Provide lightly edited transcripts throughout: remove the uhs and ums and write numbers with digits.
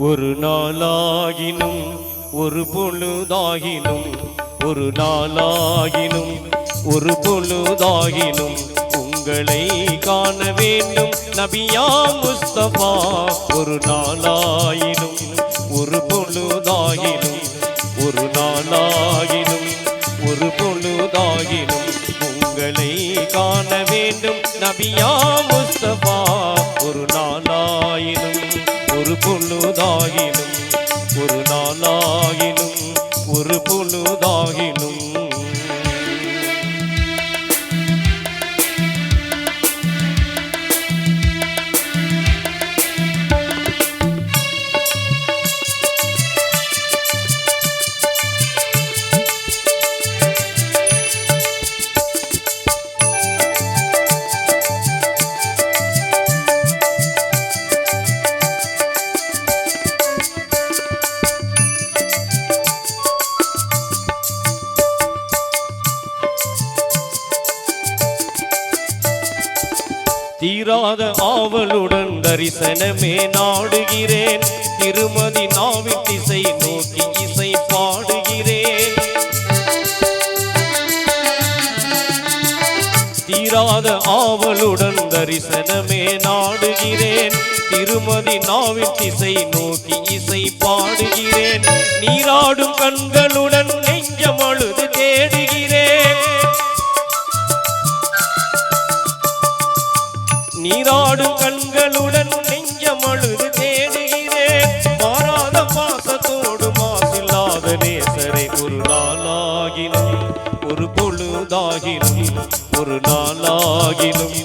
ஒரு நாளாகினும் ஒரு பொழுதாகினும் ஒரு நாளாகினும் ஒரு பொழுதாகினும் உங்களை காண வேண்டும் நபியா முஸ்தபா. ஒரு நாளாயினும் ஒரு பொழுதாகினும் ஒரு நாளாகினும் ஒரு பொழுதாகினும் உங்களை காண வேண்டும் நபியா முஸ்தபா. ஒரு நாளாயினும் ஒரு பொழுதாகினும் ஒரு நாளாகினும் ஒரு பொழுதாகினும். தீராத ஆவலுடன் தரிசனமே நாடுகிறேன். திருமதி நாவின் திசை நோக்கி இசை பாடுகிறேன். தீராத ஆவலுடன் தரிசனமே நாடுகிறேன். திருமதி நாவின் திசை நோக்கி இசை பாடுகிறேன். நீராடும் கண்களுடன் நெஞ்சம் அழுது தேடுகிறேன். நீராடும் கண்களுடன் நெஞ்சம் அழுது தேடுகிறேன். மாறாத பாசத்தோடு மாசில்லாத நேசரை ஒரு நாளாகினும் ஒரு பொழுதாகினும் ஒரு நாளாகினும்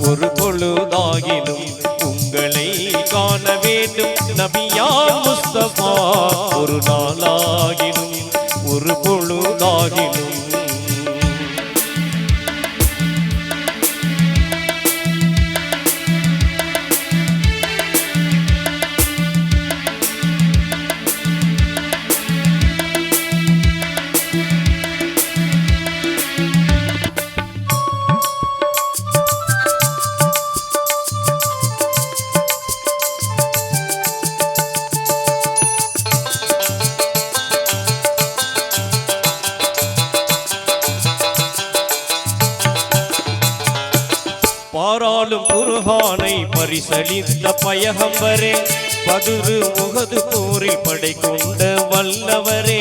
ஒரு பொழுதாகினும் உங்களை காண வேண்டும் நபியா முஸ்தபா. ஒரு நாளாகினும் ஒரு பொழுதாகினும். பாராளும் குர்ஆனை பரிசளித்த பயகம்பரே, பதுரு உஹது போரில் படை கொண்ட வல்லவரே.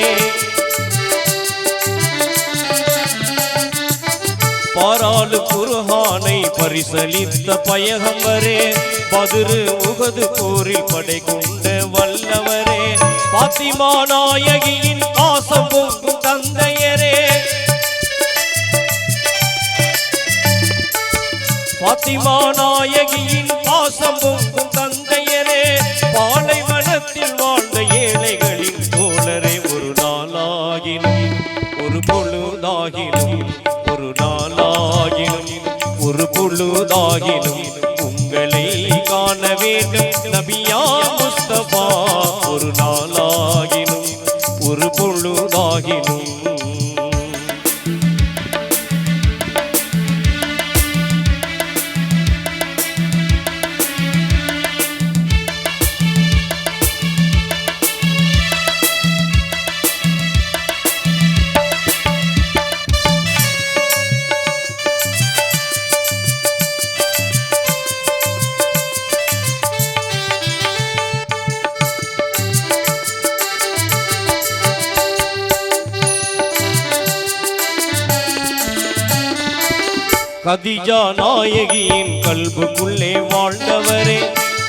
பாராளும் குர்ஆனை பரிசளித்த பயகம்பரே, பதுரு உஹது போரில் படை கொண்ட வல்லவரே. பாத்திமா நாயகியின் பாசம் பொங்கும் தந்தையரே, பாத்திமா நாயகியின் பாசம் பொங்கும் தந்தையரே. பாலைவனத்தில் வாழ்ந்த ஏழைகளின் தோழரே, ஒரு நாளாகினும் ஒரு பொழுதாகினும் ஒரு நாளாகினும் ஒரு பொழுதாகினும் உங்களை காண வேண்டும் நபியா முஸ்தபா. ஒரு நாளாகினும் ஒரு பொழுதாகினும். கதிஜா நாயகியின் கல்புக்குள்ளே வாழ்ந்தவரே,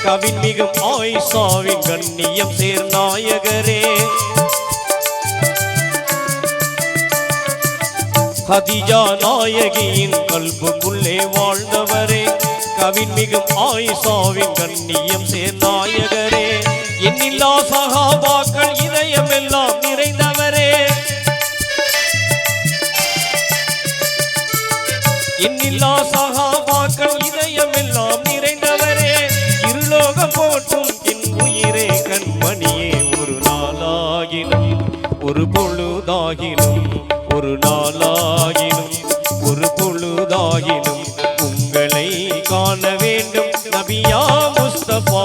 கவின் மிகும் ஆயிஷாவின் கண்ணியம் சேர் நாயகரே. கதிஜா நாயகியின் கல்புக்குள்ளே வாழ்ந்தவரே, கவின் மிகும் ஆயிஷாவின் கண்ணியம் சேர் நாயகரே. எண்ணில்லா சஹாபாக்கள் இதயமெல்லாம் நிறைந்தவரே, எண்ணில்லா சஹாபாக்கள் இதயமெல்லாம் நிறைந்தவரே. இருலோகம் போற்றும் என் உயிரே கண்மணியே, ஒரு நாளாகினும் ஒரு பொழுதாகினும் ஒரு நாளாகினும் ஒரு பொழுதாகினும் உங்களை காண வேண்டும் நபியா முஸ்தபா.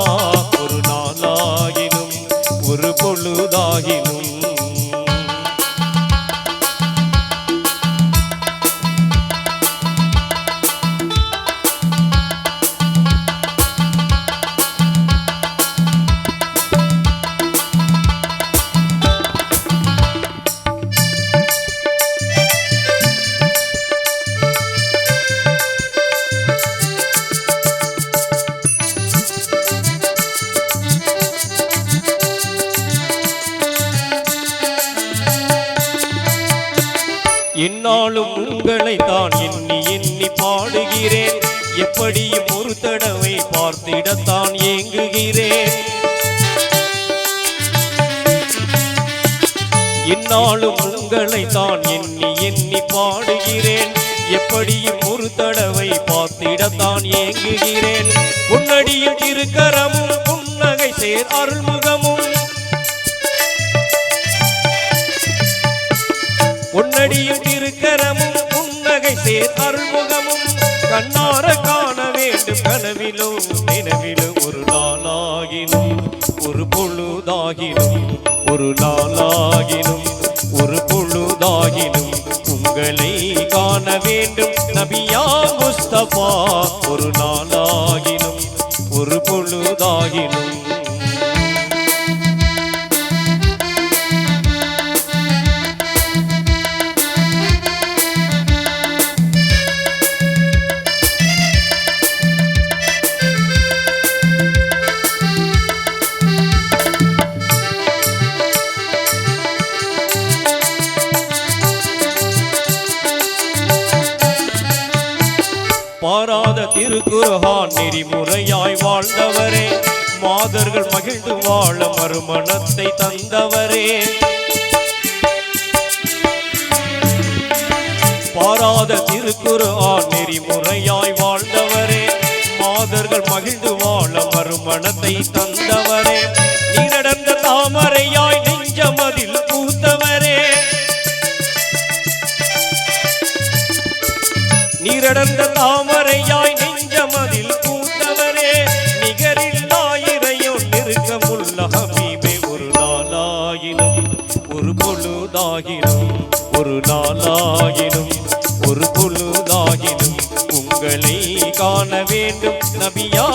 ஒரு நாளாகினும் பொழுதாகினும் என்னாலும் உங்களை தான் எண்ணி எண்ணி பாடுகிறேன் எப்படியும் ஒரு தடவை பார்த்திடத்தான் ஏங்குகிறேன் என்னாலும் உங்களை தான் எண்ணி எண்ணி பாடுகிறேன் எப்படியும் ஒரு தடவை பார்த்திடத்தான் ஏங்குகிறேன் உன்னடியில் திருக்கரமும் புன்னகை சேர் அருள்முகமும் உன்னடியில் திருக்கரமும் புன்னகை சேர் அருள்முகமும் கண்ணார காண வேண்டும் கனவிலும் நினைவிலும் ஒரு நாளாகினும் ஒரு பொழுதாகினும் ஒரு நாளாகினும் ஒரு பொழுதாகினும் உங்களை காண வேண்டும் நபியா முஸ்தபா ஒரு நாளாகினும் ஒரு பொழுதாகினும் பாராத திருக்குர்ஆன் நெறிமுறையாய் வாழ்ந்தவரே மாதர்கள் மகிழ்ந்து வாழ மறுமணத்தை தந்தவரே பாராத திருக்குர்ஆன் நெறிமுறையாய் வாழ்ந்தவரே மாதர்கள் மகிழ்ந்து வாழ மறுமணத்தை தந்தவரே நீ நடந்த தாமரையாய் நெஞ்சமதில் பூத்தவரே நீரடர்ந்த தாமரையாய் நெஞ்சமதில் பூத்தவரே நிகரில்லா இறையோன் நெருக்கமுள்ள ஹபீபே ஒரு நாளாகினும் ஒரு பொழுதாகினும் ஒரு நாளாகினும் ஒரு பொழுதாகினும் உங்களை காண வேண்டும் நபியா